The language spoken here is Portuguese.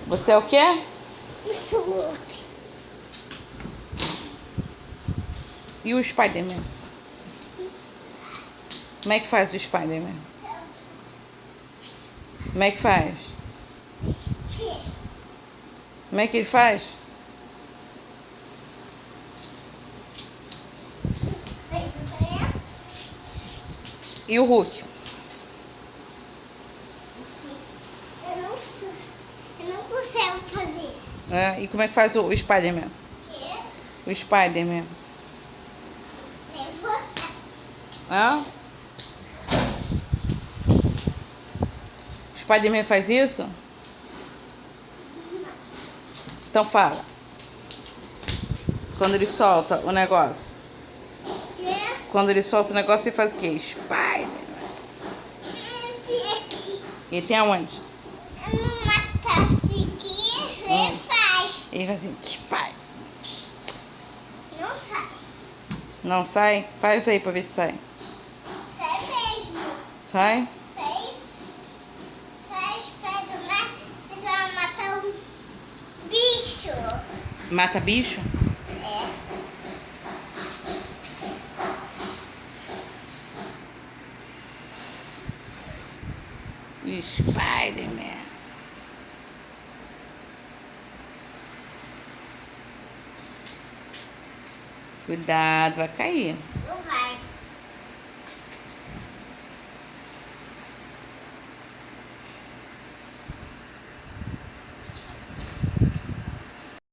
Você é o quê? Eu sou o Hulk. E o Spider-Man? Como é que faz o Spider-Man? Como é que faz? Como é que ele faz? E o Hulk? Eu não consigo fazer. E como é que faz o Spider-Man? Quê? O Spider-Man? Nem você. Hã? O Spider-Man faz isso? Então fala. Quando ele solta o negócio. Quê? Quando ele solta o negócio, ele faz o quê? Spider-Man. Tem aqui. E tem aonde? Numa taça aqui, ele faz. Ele faz assim, Spider. Não sai. Não sai? Faz aí pra ver se sai. Sai mesmo. Sai? Sai Spider-Man, mas ela mata um bicho. Mata bicho? É. Spider-Man. Cuidado, vai cair.